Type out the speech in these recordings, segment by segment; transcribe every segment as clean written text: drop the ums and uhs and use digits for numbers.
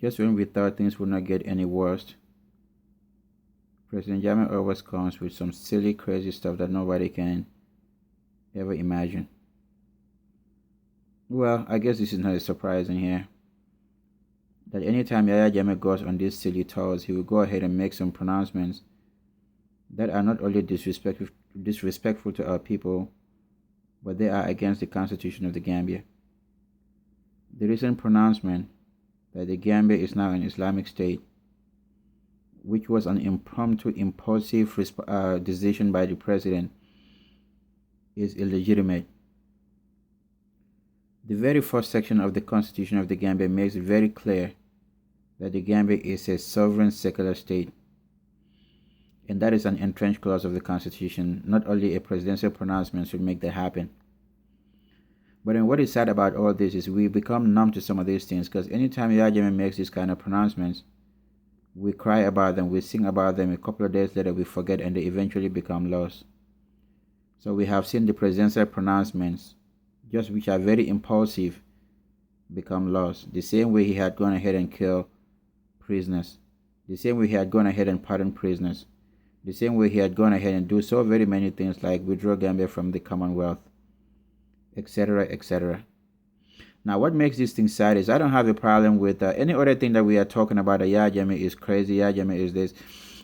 Just when we thought things would not get any worse, President Jammeh always comes with some silly, crazy stuff that nobody can ever imagine. Well, I guess this is not a surprise in here. That anytime Yahya Jammeh goes on these silly tours, he will go ahead and make some pronouncements that are not only disrespectful to our people, but they are against the Constitution of the Gambia. The recent pronouncement that the Gambia is now an Islamic state, which was an impromptu, impulsive decision by the president, is illegitimate. The very first section of the Constitution of the Gambia makes it very clear that the Gambia is a sovereign secular state. And that is an entrenched clause of the Constitution. Not only a presidential pronouncement should make that happen. But then what is sad about all this is we become numb to some of these things, because anytime Yahya Jammeh makes these kind of pronouncements, we cry about them, we sing about them, a couple of days later we forget and they eventually become lost. So we have seen the presidential pronouncements, just which are very impulsive, become lost. The same way he had gone ahead and killed prisoners. The same way he had gone ahead and pardoned prisoners. The same way he had gone ahead and do so very many things like withdraw Gambia from the Commonwealth, etc., etc. Now, what makes these things sad is I don't have a problem with any other thing that we are talking about. Yahya Jammeh is crazy, Yahya Jammeh is this.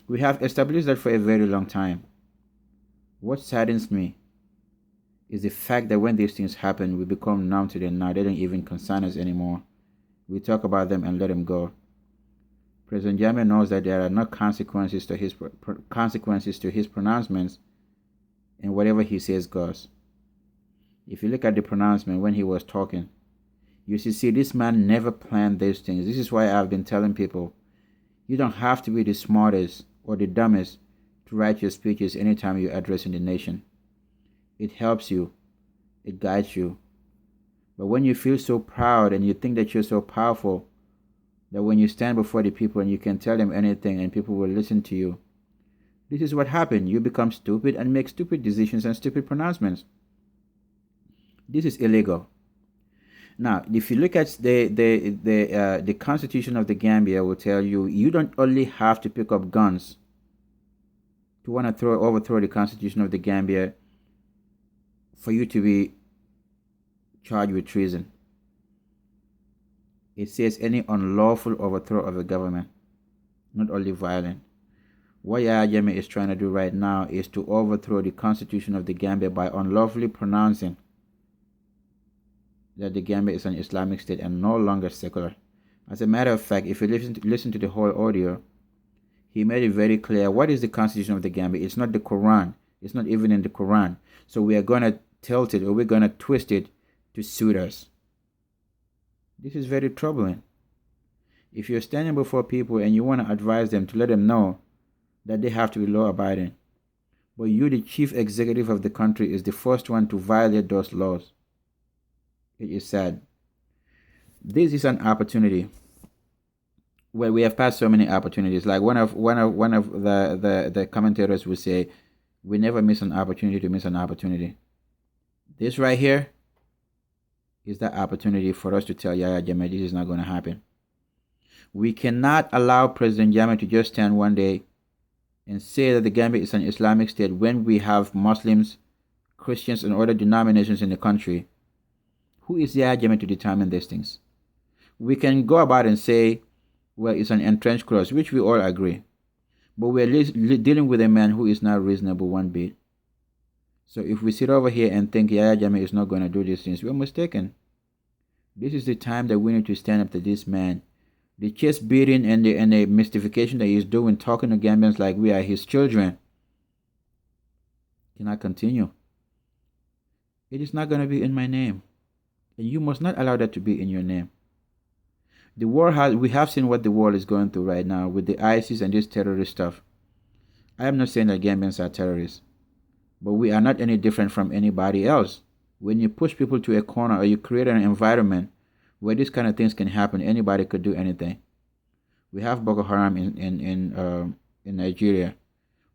We have established that for a very long time. What saddens me is the fact that when these things happen, we become numb to them now. They don't even concern us anymore. We talk about them and let them go. President Jammeh knows that there are no consequences to his pronouncements, and whatever he says goes. If you look at the pronouncement when he was talking, you see this man never planned these things. This is why I've been telling people, you don't have to be the smartest or the dumbest to write your speeches anytime you're addressing the nation. It helps you. It guides you. But when you feel so proud and you think that you're so powerful, that when you stand before the people and you can tell them anything and people will listen to you, this is what happened. You become stupid and make stupid decisions and stupid pronouncements. This is illegal. Now, if you look at the Constitution of the Gambia, will tell you you don't only have to pick up guns to want to overthrow the Constitution of the Gambia for you to be charged with treason. It says any unlawful overthrow of a government, not only violent. What Yahya Jammeh is trying to do right now is to overthrow the Constitution of the Gambia by unlawfully pronouncing that the Gambia is an Islamic state and no longer secular. As a matter of fact, if you listen to the whole audio, he made it very clear what is the Constitution of the Gambia. It's not the Quran. It's not even in the Quran. So we are going to tilt it, or we're going to twist it to suit us. This is very troubling. If you're standing before people and you want to advise them to let them know that they have to be law-abiding, but you, the chief executive of the country, is the first one to violate those laws, it is sad. This is an opportunity. Well, we have passed so many opportunities. Like one of the commentators would say, we never miss an opportunity to miss an opportunity. This right here is that opportunity for us to tell Yahya Jammeh this is not going to happen. We cannot allow President Jammeh to just stand one day and say that the Gambia is an Islamic state when we have Muslims, Christians, and other denominations in the country. Who is Yahya Jammeh to determine these things? We can go about and say, well, it's an entrenched clause, which we all agree. But we're dealing with a man who is not reasonable one bit. So if we sit over here and think Yahya Jammeh is not going to do these things, we're mistaken. This is the time that we need to stand up to this man. The chest beating and the mystification that he's doing, talking to Gambians like we are his children, cannot continue. It is not going to be in my name. And you must not allow that to be in your name. The war we have seen what the world is going through right now with the ISIS and this terrorist stuff. I am not saying that Gambians are terrorists, but we are not any different from anybody else. When you push people to a corner or you create an environment where these kind of things can happen, anybody could do anything. We have Boko Haram in Nigeria.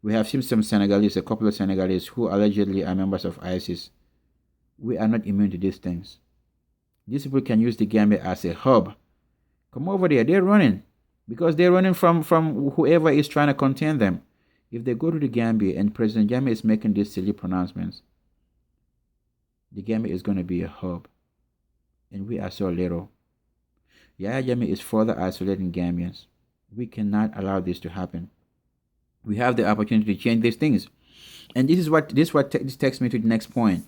We have seen some Senegalese, a couple of Senegalese who allegedly are members of ISIS. We are not immune to these things. These people can use the Gambia as a hub, Come over there. They're running because they're running from whoever is trying to contain them. If they go to the Gambia and President Jammeh is making these silly pronouncements, the Gambia is going to be a hub. And we are so little. Yahya Jammeh is further isolating Gambians. We cannot allow this to happen. We have the opportunity to change these things. And this takes me to the next point.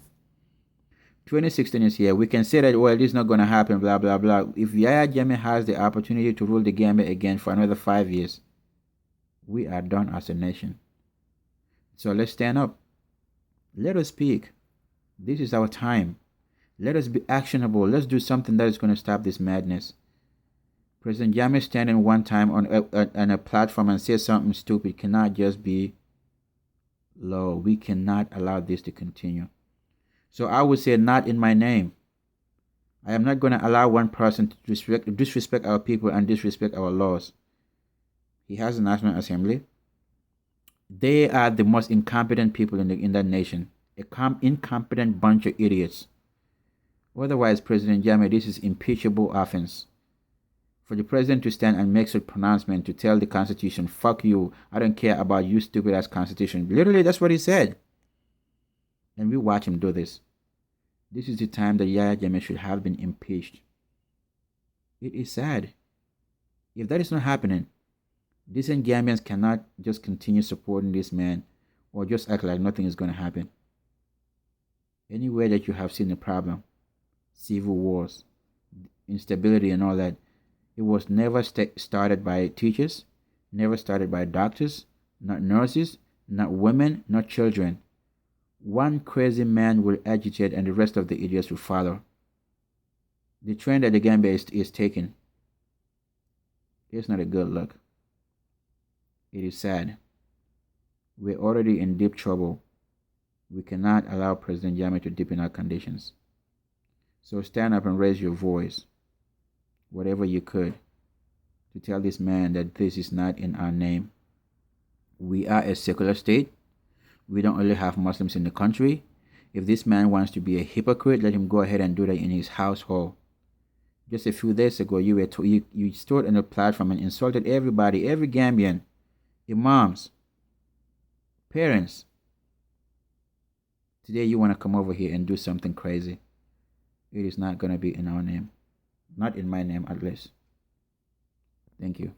2016 is here. We can say that, well, this is not going to happen, blah, blah, blah. If Yahya Jammeh has the opportunity to rule the Gambia again for another 5 years, we are done as a nation. So let's stand up. Let us speak. This is our time. Let us be actionable. Let's do something that is going to stop this madness. President Jammeh standing one time on a platform and say something stupid cannot just be law. We cannot allow this to continue. So I would say, not in my name. I am not going to allow one person to disrespect our people and disrespect our laws. He has a National Assembly. They are the most incompetent people in that nation. Incompetent bunch of idiots. Otherwise, President Jammeh, this is impeachable offense. For the president to stand and make such pronouncement to tell the Constitution, fuck you, I don't care about you stupid ass Constitution. Literally, that's what he said. And we watch him do this. This is the time that Yahya Jammeh should have been impeached. It is sad. If that is not happening, decent Gambians cannot just continue supporting this man or just act like nothing is going to happen. Anywhere that you have seen a problem, civil wars, instability and all that, it was never started by teachers, never started by doctors, not nurses, not women, not children. One crazy man will agitate and the rest of the idiots will follow. The trend that the Gambia is taking, it's not a good look. It is sad. We're already in deep trouble. We cannot allow President Jammeh to deepen our conditions. So stand up and raise your voice, whatever you could, to tell this man that this is not in our name. We are a secular state. We don't only have Muslims in the country. If this man wants to be a hypocrite, let him go ahead and do that in his household. Just a few days ago, you stood on a platform and insulted everybody, every Gambian, imams, parents. Today you want to come over here and do something crazy. It is not going to be in our name. Not in my name, at least. Thank you.